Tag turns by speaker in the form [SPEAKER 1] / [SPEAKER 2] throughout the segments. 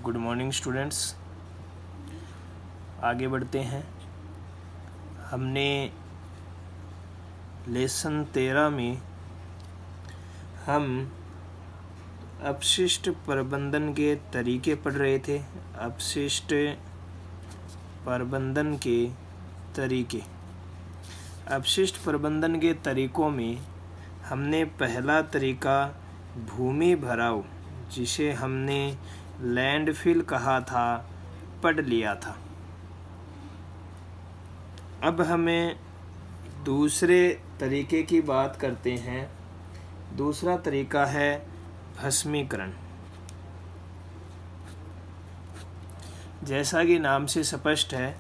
[SPEAKER 1] Good morning students. आगे बढ़ते हैं। हमने लेसन 13 में हम अपशिष्ट प्रबंधन के तरीके पढ़ रहे थे। अपशिष्ट प्रबंधन के तरीके। अपशिष्ट प्रबंधन के तरीकों में हमने पहला तरीका भूमि भराव, जिसे हमने लैंडफिल कहा था, पढ़ लिया था। अब हमें दूसरे तरीके की बात करते हैं। दूसरा तरीका है भस्मीकरण। जैसा कि नाम से स्पष्ट है,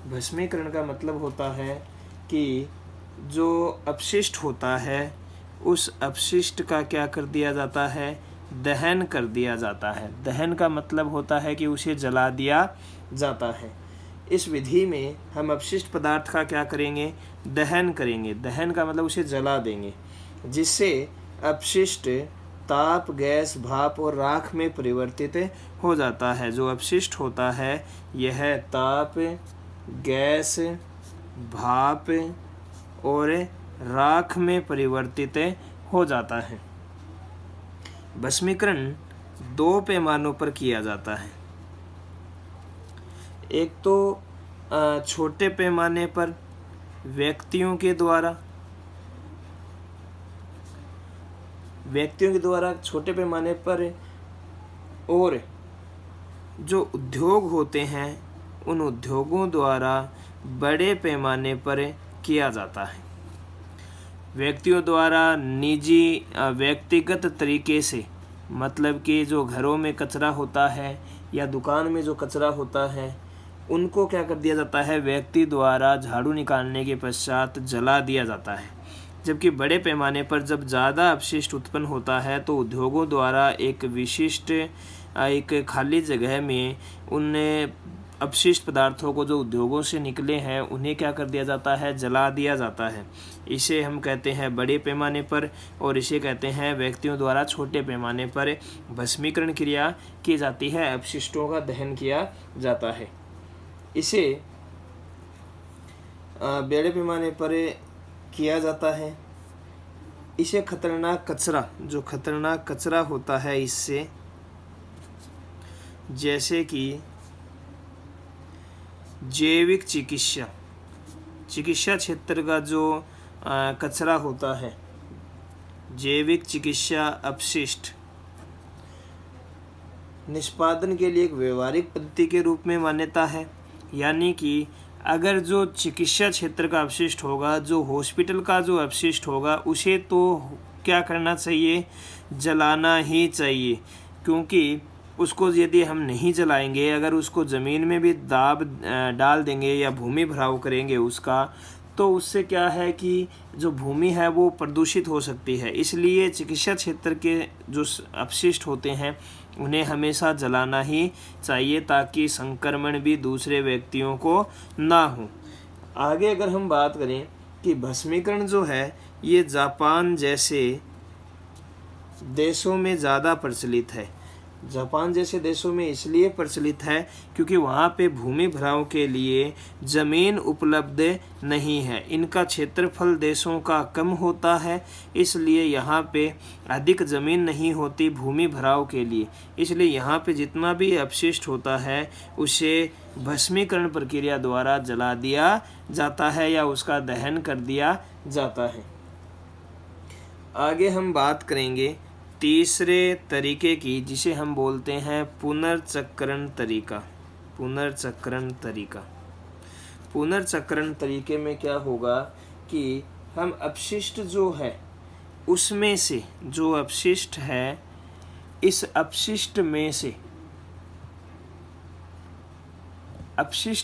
[SPEAKER 1] भस्मीकरण का मतलब होता है कि जो अपशिष्ट होता है उस अपशिष्ट का क्या कर दिया जाता है, दहन कर दिया जाता है। दहन का मतलब होता है कि उसे जला दिया जाता है। इस विधि में हम अपशिष्ट पदार्थ का क्या करेंगे, दहन करेंगे। दहन का मतलब उसे जला देंगे, जिससे अपशिष्ट ताप, गैस, भाप और राख में परिवर्तित हो जाता है। जो अपशिष्ट होता है यह ताप, गैस, भाप और राख में परिवर्तित हो जाता है। भस्मीकरण 2 पैमानों पर किया जाता है। एक तो छोटे पैमाने पर व्यक्तियों के द्वारा छोटे पैमाने पर, और जो उद्योग होते हैं उन उद्योगों द्वारा बड़े पैमाने पर किया जाता है। व्यक्तियों द्वारा निजी व्यक्तिगत तरीके से, मतलब कि जो घरों में कचरा होता है या दुकान में जो कचरा होता है उनको क्या कर दिया जाता है, व्यक्ति द्वारा झाड़ू निकालने के पश्चात जला दिया जाता है। जबकि बड़े पैमाने पर जब ज़्यादा अपशिष्ट उत्पन्न होता है तो उद्योगों द्वारा एक विशिष्ट एक खाली जगह में उन अपशिष्ट पदार्थों को जो उद्योगों से निकले हैं उन्हें क्या कर दिया जाता है, जला दिया जाता है। इसे हम कहते हैं बड़े पैमाने पर, और इसे कहते हैं व्यक्तियों द्वारा छोटे पैमाने पर भस्मीकरण क्रिया की जाती है, अपशिष्टों का दहन किया जाता है। इसे बड़े पैमाने पर किया जाता है। इसे खतरनाक कचरा होता है इससे, जैसे कि जैविक चिकित्सा क्षेत्र का जो कचरा होता है, जैविक चिकित्सा अपशिष्ट निष्पादन के लिए एक व्यवहारिक पद्धति के रूप में मान्यता है। यानी कि अगर जो चिकित्सा क्षेत्र का अपशिष्ट होगा, जो हॉस्पिटल का जो अपशिष्ट होगा, उसे तो क्या करना चाहिए, जलाना ही चाहिए। क्योंकि उसको यदि हम नहीं जलाएंगे, अगर उसको ज़मीन में भी डाल देंगे या भूमि भराव करेंगे उसका, तो उससे क्या है कि जो भूमि है वो प्रदूषित हो सकती है। इसलिए चिकित्सा क्षेत्र के जो अपशिष्ट होते हैं उन्हें हमेशा जलाना ही चाहिए, ताकि संक्रमण भी दूसरे व्यक्तियों को ना हो। आगे अगर हम बात करें कि भस्मीकरण जो है ये जापान जैसे देशों में ज़्यादा प्रचलित है। जापान जैसे देशों में इसलिए प्रचलित है क्योंकि वहाँ पे भूमि भराव के लिए ज़मीन उपलब्ध नहीं है। इनका क्षेत्रफल देशों का कम होता है, इसलिए यहाँ पे अधिक ज़मीन नहीं होती भूमि भराव के लिए। इसलिए यहाँ पे जितना भी अपशिष्ट होता है उसे भस्मीकरण प्रक्रिया द्वारा जला दिया जाता है या उसका दहन कर दिया जाता है। आगे हम बात करेंगे तीसरे तरीके की, जिसे हम बोलते हैं पुनर्चक्रण तरीके में क्या होगा कि हम अपशिष्ट जो है उसमें से जो अपशिष्ट है, इस अपशिष्ट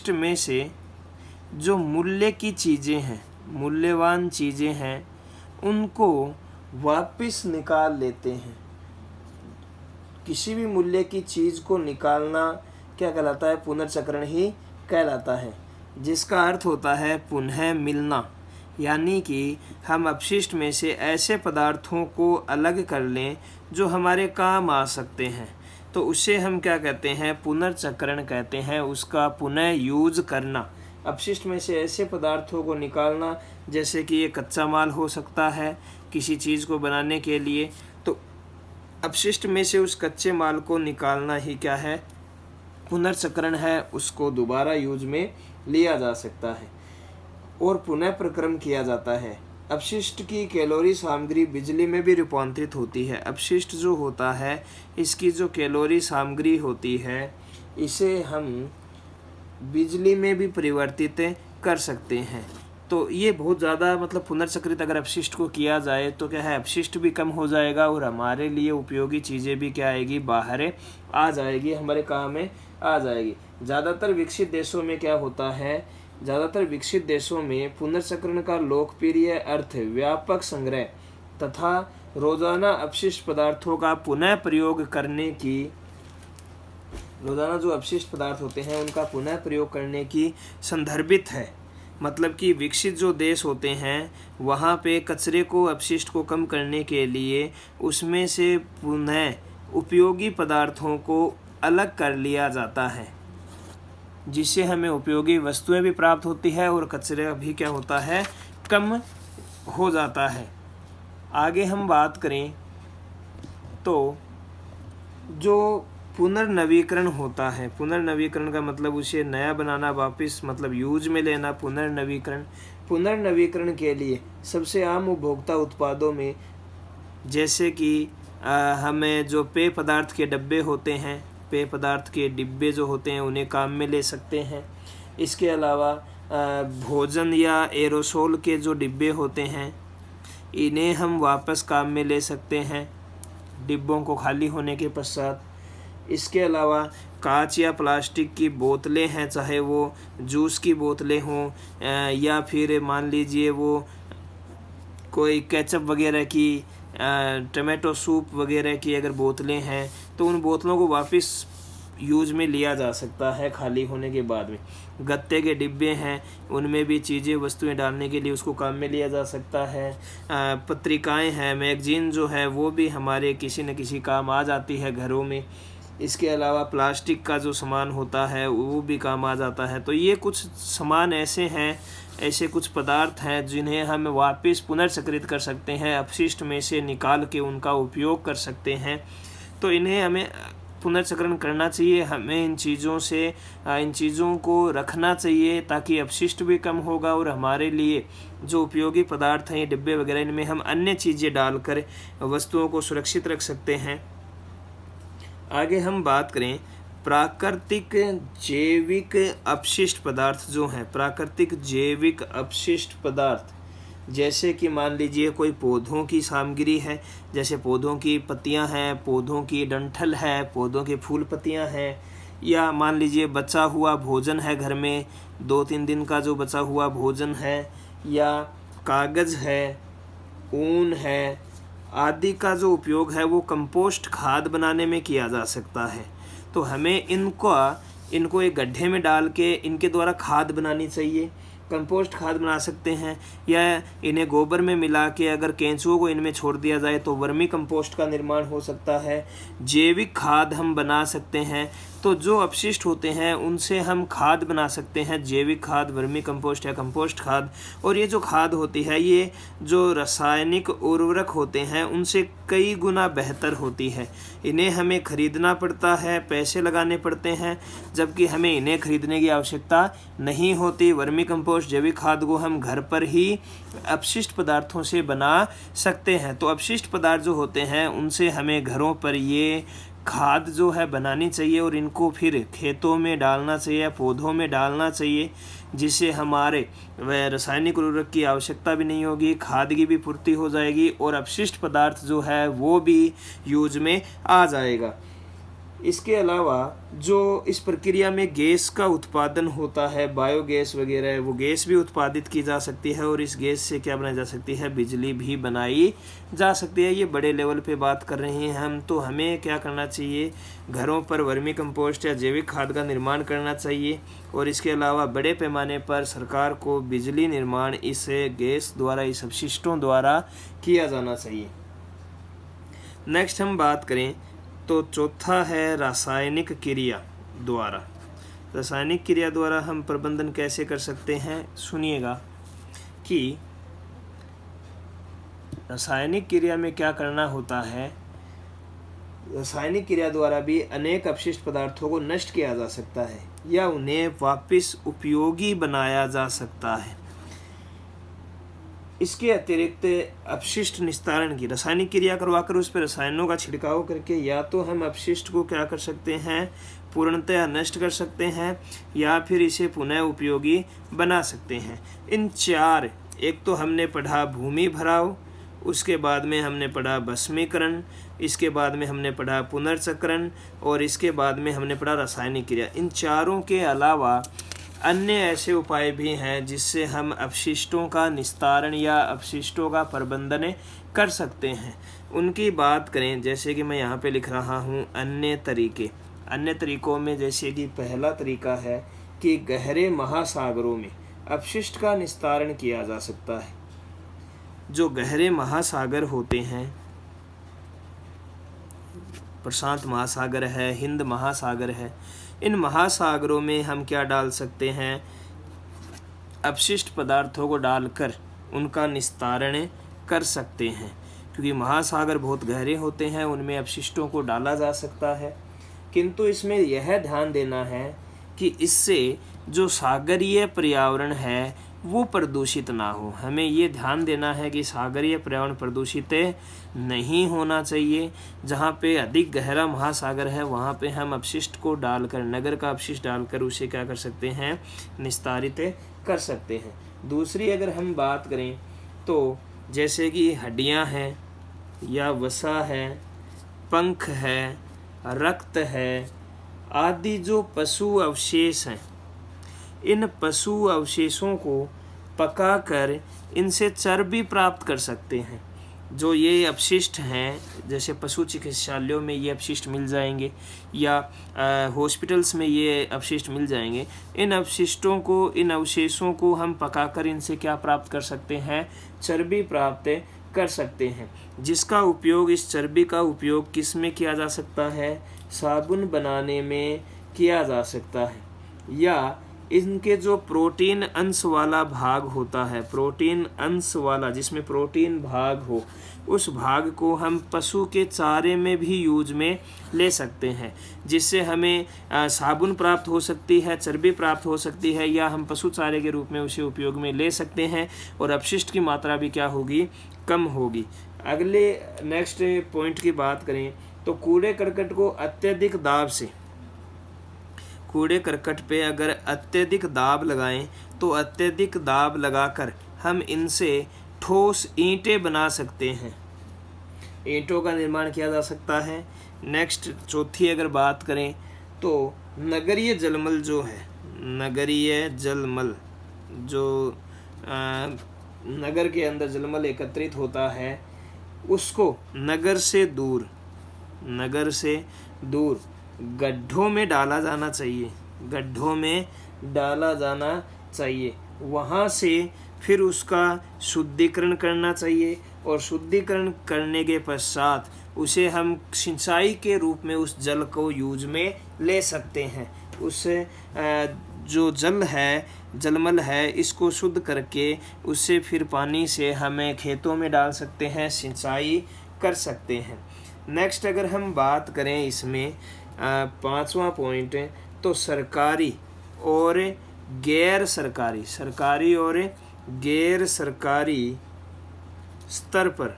[SPEAKER 1] में से जो मूल्य की चीज़ें हैं, मूल्यवान चीज़ें हैं, उनको वापस निकाल लेते हैं। किसी भी मूल्य की चीज़ को निकालना क्या कहलाता है, पुनर्चक्रण ही कहलाता है, जिसका अर्थ होता है पुनः मिलना। यानी कि हम अपशिष्ट में से ऐसे पदार्थों को अलग कर लें जो हमारे काम आ सकते हैं। तो उसे हम क्या कहते हैं, पुनर्चक्रण कहते हैं, उसका पुनः यूज करना। अपशिष्ट में से ऐसे पदार्थों को निकालना, जैसे कि ये कच्चा माल हो सकता है किसी चीज़ को बनाने के लिए, तो अपशिष्ट में से उस कच्चे माल को निकालना ही क्या है, पुनर्चक्रण है, उसको दोबारा यूज में लिया जा सकता है और पुनः प्रक्रम किया जाता है। अपशिष्ट की कैलोरी सामग्री बिजली में भी रूपांतरित होती है। अपशिष्ट जो होता है, इसकी जो कैलोरी सामग्री होती है, इसे हम बिजली में भी परिवर्तित कर सकते हैं। तो ये बहुत ज़्यादा मतलब पुनर्चक्रित अगर अपशिष्ट को किया जाए तो क्या है, अपशिष्ट भी कम हो जाएगा और हमारे लिए उपयोगी चीज़ें भी क्या आएगी, बाहर आ जाएगी, हमारे काम में आ जाएगी। ज़्यादातर विकसित देशों में क्या होता है, ज़्यादातर विकसित देशों में पुनर्चक्रण का लोकप्रिय अर्थ व्यापक संग्रह तथा रोजाना अपशिष्ट पदार्थों का पुनः प्रयोग करने की, रोजाना जो अपशिष्ट पदार्थ होते हैं उनका पुनः प्रयोग करने की संदर्भित है। मतलब कि विकसित जो देश होते हैं वहाँ पे कचरे को, अपशिष्ट को कम करने के लिए उसमें से पुनः उपयोगी पदार्थों को अलग कर लिया जाता है, जिससे हमें उपयोगी वस्तुएं भी प्राप्त होती है और कचरा भी क्या होता है, कम हो जाता है। आगे हम बात करें तो जो पुनर्नवीकरण होता है, पुनर्नवीकरण का मतलब उसे नया बनाना, वापस मतलब यूज में लेना, पुनर्नवीकरण। पुनर्नवीकरण के लिए सबसे आम उपभोक्ता उत्पादों में जैसे कि हमें जो पेय पदार्थ के डब्बे होते हैं, पेय पदार्थ के डिब्बे जो होते हैं उन्हें काम में ले सकते हैं। इसके अलावा भोजन या एरोसोल के जो डिब्बे होते हैं इन्हें हम वापस काम में ले सकते हैं डिब्बों को खाली होने के पश्चात। इसके अलावा कांच या प्लास्टिक की बोतलें हैं, चाहे वो जूस की बोतलें हों या फिर मान लीजिए वो कोई केचप वगैरह की, टमाटो सूप वगैरह की अगर बोतलें हैं तो उन बोतलों को वापस यूज में लिया जा सकता है खाली होने के बाद में। गत्ते के डिब्बे हैं, उनमें भी चीज़ें, वस्तुएं डालने के लिए उसको काम में लिया जा सकता है। पत्रिकाएं हैं, मैगजीन जो है वो भी हमारे किसी न किसी काम आ जाती है घरों में। इसके अलावा प्लास्टिक का जो सामान होता है वो भी काम आ जाता है। तो ये कुछ सामान ऐसे हैं, ऐसे कुछ पदार्थ हैं जिन्हें हम वापस पुनर्चक्रित कर सकते हैं, अपशिष्ट में से निकाल के उनका उपयोग कर सकते हैं। तो इन्हें हमें पुनर्चक्रण करना चाहिए, हमें इन चीज़ों को रखना चाहिए ताकि अपशिष्ट भी कम होगा और हमारे लिए जो उपयोगी पदार्थ हैं, ये डिब्बे वगैरह, इनमें हम अन्य चीज़ें डालकर वस्तुओं को सुरक्षित रख सकते हैं। आगे हम बात करें प्राकृतिक जैविक अपशिष्ट पदार्थ जो हैं, प्राकृतिक जैविक अपशिष्ट पदार्थ जैसे कि मान लीजिए कोई पौधों की सामग्री है, जैसे पौधों की पत्तियां हैं, पौधों की डंठल है, पौधों की फूल पत्तियां हैं, या मान लीजिए बचा हुआ भोजन है घर में, 2-3 दिन का जो बचा हुआ भोजन है, या कागज़ है, ऊन है आदि का जो उपयोग है वो कंपोस्ट खाद बनाने में किया जा सकता है। तो हमें इनको एक गड्ढे में डाल के इनके द्वारा खाद बनानी चाहिए, कंपोस्ट खाद बना सकते हैं, या इन्हें गोबर में मिला के अगर केंचुओं को इनमें छोड़ दिया जाए तो वर्मी कंपोस्ट का निर्माण हो सकता है। जैविक खाद हम बना सकते हैं। तो जो अपशिष्ट होते हैं उनसे हम खाद बना सकते हैं, जैविक खाद, वर्मी कंपोस्ट या कंपोस्ट खाद। और ये जो खाद होती है ये जो रासायनिक उर्वरक होते हैं उनसे कई गुना बेहतर होती है। इन्हें हमें खरीदना पड़ता है, पैसे लगाने पड़ते हैं, जबकि हमें इन्हें खरीदने की आवश्यकता नहीं होती। वर्मी कंपोस्ट, जैविक खाद को हम घर पर ही अपशिष्ट पदार्थों से बना सकते हैं। तो अपशिष्ट पदार्थ जो होते हैं उनसे हमें घरों पर ये खाद जो है बनानी चाहिए और इनको फिर खेतों में डालना चाहिए, पौधों में डालना चाहिए, जिससे हमारे रासायनिक उर्वरक की आवश्यकता भी नहीं होगी, खाद की भी पूर्ति हो जाएगी और अपशिष्ट पदार्थ जो है वो भी यूज में आ जाएगा। इसके अलावा जो इस प्रक्रिया में गैस का उत्पादन होता है, बायोगैस वगैरह, वो गैस भी उत्पादित की जा सकती है और इस गैस से क्या बनाई जा सकती है, बिजली भी बनाई जा सकती है। ये बड़े लेवल पे बात कर रहे हैं हम। तो हमें क्या करना चाहिए, घरों पर वर्मी कंपोस्ट या जैविक खाद का निर्माण करना चाहिए और इसके अलावा बड़े पैमाने पर सरकार को बिजली निर्माण इस गैस द्वारा, इस अपशिष्टों द्वारा किया जाना चाहिए। नेक्स्ट हम बात करें तो चौथा है रासायनिक क्रिया द्वारा। रासायनिक क्रिया द्वारा हम प्रबंधन कैसे कर सकते हैं, सुनिएगा कि रासायनिक क्रिया में क्या करना होता है। रासायनिक क्रिया द्वारा भी अनेक अपशिष्ट पदार्थों को नष्ट किया जा सकता है या उन्हें वापस उपयोगी बनाया जा सकता है। इसके अतिरिक्त अपशिष्ट निस्तारण की रासायनिक क्रिया करवाकर उस पर रसायनों का छिड़काव करके या तो हम अपशिष्ट को क्या कर सकते हैं, पूर्णतया नष्ट कर सकते हैं, या फिर इसे पुनः उपयोगी बना सकते हैं। इन चार, एक तो हमने पढ़ा भूमि भराव, उसके बाद में हमने पढ़ा भस्मीकरण, इसके बाद में हमने पढ़ा पुनर्चक्रण, और इसके बाद में हमने पढ़ा रासायनिक क्रिया। इन चारों के अलावा अन्य ऐसे उपाय भी हैं जिससे हम अपशिष्टों का निस्तारण या अपशिष्टों का प्रबंधन कर सकते हैं। उनकी बात करें, जैसे कि मैं यहाँ पे लिख रहा हूँ अन्य तरीके। अन्य तरीकों में जैसे कि पहला तरीका है कि गहरे महासागरों में अपशिष्ट का निस्तारण किया जा सकता है। जो गहरे महासागर होते हैं, प्रशांत महासागर है, हिंद महासागर है, इन महासागरों में हम क्या डाल सकते हैं, अपशिष्ट पदार्थों को डालकर उनका निस्तारण कर सकते हैं। क्योंकि महासागर बहुत गहरे होते हैं, उनमें अपशिष्टों को डाला जा सकता है, किंतु इसमें यह ध्यान देना है कि इससे जो सागरीय पर्यावरण है वो प्रदूषित ना हो। हमें ये ध्यान देना है कि सागरीय पर्यावरण प्रदूषित नहीं होना चाहिए। जहाँ पे अधिक गहरा महासागर है वहाँ पे हम अपशिष्ट को डालकर, नगर का अपशिष्ट डालकर उसे क्या कर सकते हैं, निस्तारित कर सकते हैं। दूसरी अगर हम बात करें तो जैसे कि हड्डियाँ हैं या वसा है, पंख है, रक्त है आदि जो पशु अवशेष हैं, इन पशु अवशेषों को पकाकर इनसे चर्बी प्राप्त कर सकते हैं। जो ये अपशिष्ट हैं, जैसे पशु चिकित्सालयों में ये अपशिष्ट मिल जाएंगे या हॉस्पिटल्स में ये अपशिष्ट मिल जाएंगे। इन अपशिष्टों को, इन अवशेषों को हम पकाकर इनसे क्या प्राप्त कर सकते हैं, चर्बी प्राप्त कर सकते हैं। जिसका उपयोग, इस चर्बी का उपयोग किस में किया जा सकता है, साबुन बनाने में किया जा सकता है। या इनके जो प्रोटीन अंश वाला भाग होता है, प्रोटीन अंश वाला जिसमें प्रोटीन भाग हो, उस भाग को हम पशु के चारे में भी यूज में ले सकते हैं, जिससे हमें साबुन प्राप्त हो सकती है, चर्बी प्राप्त हो सकती है, या हम पशु चारे के रूप में उसे उपयोग में ले सकते हैं और अपशिष्ट की मात्रा भी क्या होगी, कम होगी। अगले नेक्स्ट पॉइंट की बात करें तो कूड़े करकट को अत्यधिक दाब से, कूड़े करकट पे अगर अत्यधिक दाब लगाएं तो अत्यधिक दाब लगाकर हम इनसे ठोस ईंटें बना सकते हैं, ईंटों का निर्माण किया जा सकता है। नेक्स्ट चौथी अगर बात करें तो नगरीय जलमल जो है, नगरीय जलमल जो नगर के अंदर जलमल एकत्रित होता है, उसको नगर से दूर गड्ढों में डाला जाना चाहिए, गड्ढों में डाला जाना चाहिए। वहाँ से फिर उसका शुद्धिकरण करना चाहिए और शुद्धिकरण करने के पश्चात उसे हम सिंचाई के रूप में उस जल को यूज में ले सकते हैं। उससे जो जल है, जलमल है, इसको शुद्ध करके उससे फिर पानी से हमें खेतों में डाल सकते हैं, सिंचाई कर सकते हैं। नेक्स्ट अगर हम बात करें इसमें पांचवा पॉइंट तो सरकारी और गैर सरकारी, सरकारी और गैर सरकारी स्तर पर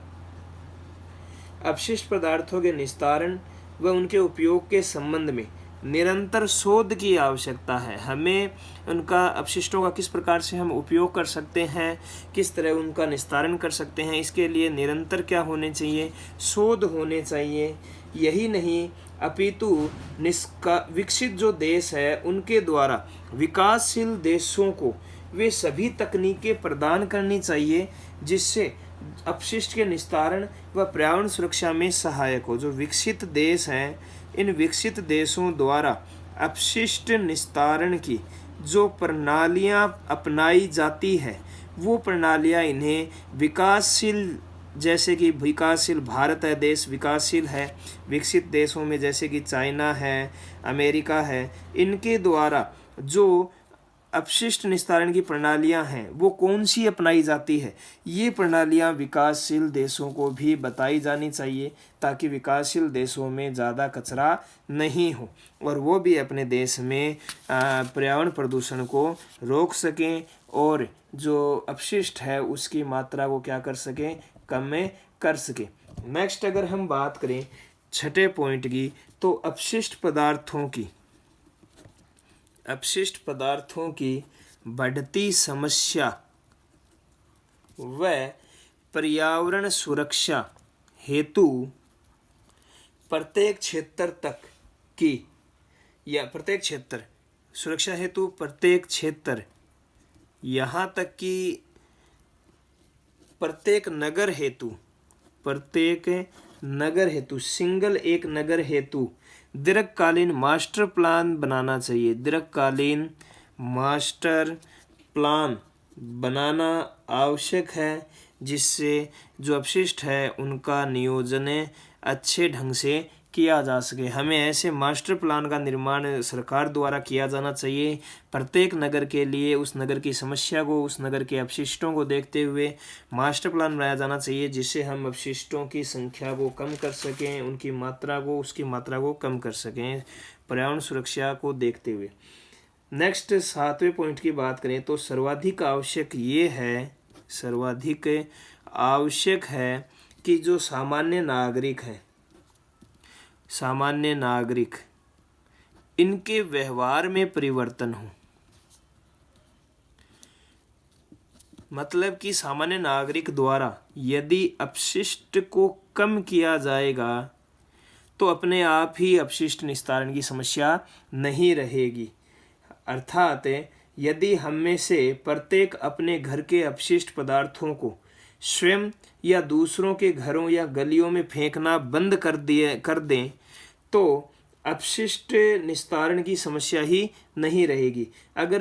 [SPEAKER 1] अपशिष्ट पदार्थों के निस्तारण व उनके उपयोग के संबंध में निरंतर शोध की आवश्यकता है। हमें उनका, अपशिष्टों का किस प्रकार से हम उपयोग कर सकते हैं, किस तरह उनका निस्तारण कर सकते हैं, इसके लिए निरंतर क्या होने चाहिए, शोध होने चाहिए। यही नहीं अपितु विकसित जो देश है उनके द्वारा विकासशील देशों को वे सभी तकनीकें प्रदान करनी चाहिए जिससे अपशिष्ट के निस्तारण व पर्यावरण सुरक्षा में सहायक हो। जो विकसित देश हैं, इन विकसित देशों द्वारा अपशिष्ट निस्तारण की जो प्रणालियाँ अपनाई जाती है, वो प्रणालियाँ इन्हें विकासशील जैसे कि विकासशील भारत है, देश विकासशील है, विकसित देशों में जैसे कि चाइना है, अमेरिका है, इनके द्वारा जो अपशिष्ट निस्तारण की प्रणालियां हैं वो कौन सी अपनाई जाती है, ये प्रणालियां विकासशील देशों को भी बताई जानी चाहिए ताकि विकासशील देशों में ज़्यादा कचरा नहीं हो और वो भी अपने देश में पर्यावरण प्रदूषण को रोक सकें और जो अपशिष्ट है उसकी मात्रा को क्या कर सकें, कम में कर सकें। नेक्स्ट अगर हम बात करें छठे पॉइंट की, तो अपशिष्ट पदार्थों की बढ़ती समस्या व पर्यावरण सुरक्षा हेतु प्रत्येक क्षेत्र यहाँ तक कि प्रत्येक नगर हेतु दीर्घकालीन मास्टर प्लान बनाना चाहिए। दीर्घकालीन मास्टर प्लान बनाना आवश्यक है जिससे जो अपशिष्ट है उनका नियोजन अच्छे ढंग से किया जा सके। हमें ऐसे मास्टर प्लान का निर्माण सरकार द्वारा किया जाना चाहिए। प्रत्येक नगर के लिए उस नगर की समस्या को, उस नगर के अपशिष्टों को देखते हुए मास्टर प्लान बनाया जाना चाहिए जिससे हम अपशिष्टों की संख्या को कम कर सकें, उसकी मात्रा को कम कर सकें पर्यावरण सुरक्षा को देखते हुए। नेक्स्ट 7वें पॉइंट की बात करें तो सर्वाधिक आवश्यक है कि जो सामान्य नागरिक इनके व्यवहार में परिवर्तन हो। मतलब कि सामान्य नागरिक द्वारा यदि अपशिष्ट को कम किया जाएगा तो अपने आप ही अपशिष्ट निस्तारण की समस्या नहीं रहेगी। अर्थात यदि हम में से प्रत्येक अपने घर के अपशिष्ट पदार्थों को स्वयं या दूसरों के घरों या गलियों में फेंकना बंद कर दें तो अपशिष्ट निस्तारण की समस्या ही नहीं रहेगी। अगर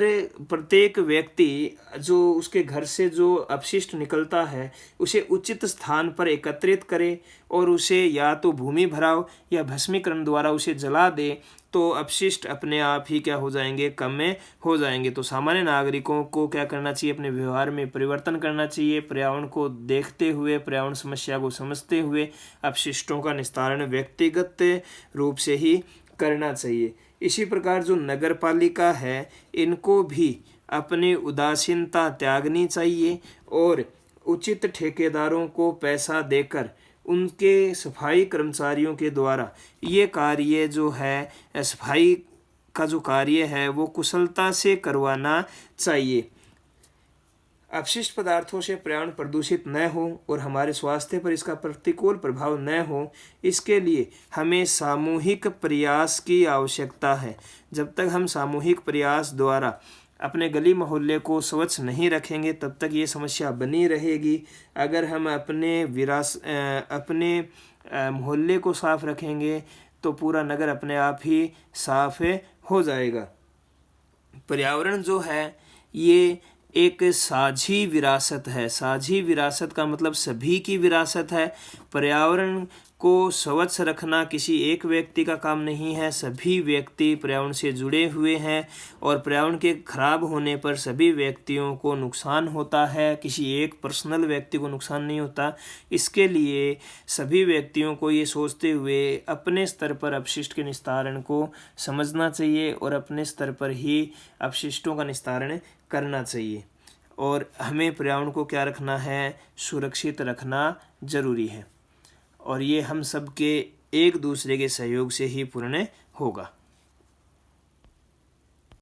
[SPEAKER 1] प्रत्येक व्यक्ति जो उसके घर से जो अपशिष्ट निकलता है उसे उचित स्थान पर एकत्रित करे और उसे या तो भूमि भराव या भस्मीकरण द्वारा उसे जला दे तो अपशिष्ट अपने आप ही क्या हो जाएंगे, कम में हो जाएंगे। तो सामान्य नागरिकों को क्या करना चाहिए, अपने व्यवहार में परिवर्तन करना चाहिए। पर्यावरण को देखते हुए, पर्यावरण समस्या को समझते हुए अपशिष्टों का निस्तारण व्यक्तिगत रूप से ही करना चाहिए। इसी प्रकार जो नगर पालिका है इनको भी अपनी उदासीनता त्यागनी चाहिए और उचित ठेकेदारों को पैसा देकर उनके सफाई कर्मचारियों के द्वारा ये कार्य जो है, सफाई का जो कार्य है वो कुशलता से करवाना चाहिए। अपशिष्ट पदार्थों से पर्यावरण प्रदूषित न हो और हमारे स्वास्थ्य पर इसका प्रतिकूल प्रभाव न हो, इसके लिए हमें सामूहिक प्रयास की आवश्यकता है। जब तक हम सामूहिक प्रयास द्वारा अपने गली मोहल्ले को स्वच्छ नहीं रखेंगे तब तक ये समस्या बनी रहेगी। अगर हम अपने मोहल्ले को साफ रखेंगे तो पूरा नगर अपने आप ही साफ हो जाएगा। पर्यावरण जो है ये एक साझी विरासत है। साझी विरासत का मतलब सभी की विरासत है। पर्यावरण को स्वच्छ रखना किसी एक व्यक्ति का काम नहीं है, सभी व्यक्ति पर्यावरण से जुड़े हुए हैं और पर्यावरण के खराब होने पर सभी व्यक्तियों को नुकसान होता है, किसी एक पर्सनल व्यक्ति को नुकसान नहीं होता। इसके लिए सभी व्यक्तियों को ये सोचते हुए अपने स्तर पर अपशिष्ट के निस्तारण को समझना चाहिए और अपने स्तर पर ही अपशिष्टों का निस्तारण करना चाहिए। और हमें पर्यावरण को क्या रखना है, सुरक्षित रखना जरूरी है और ये हम सब के एक दूसरे के सहयोग से ही पूर्ण होगा।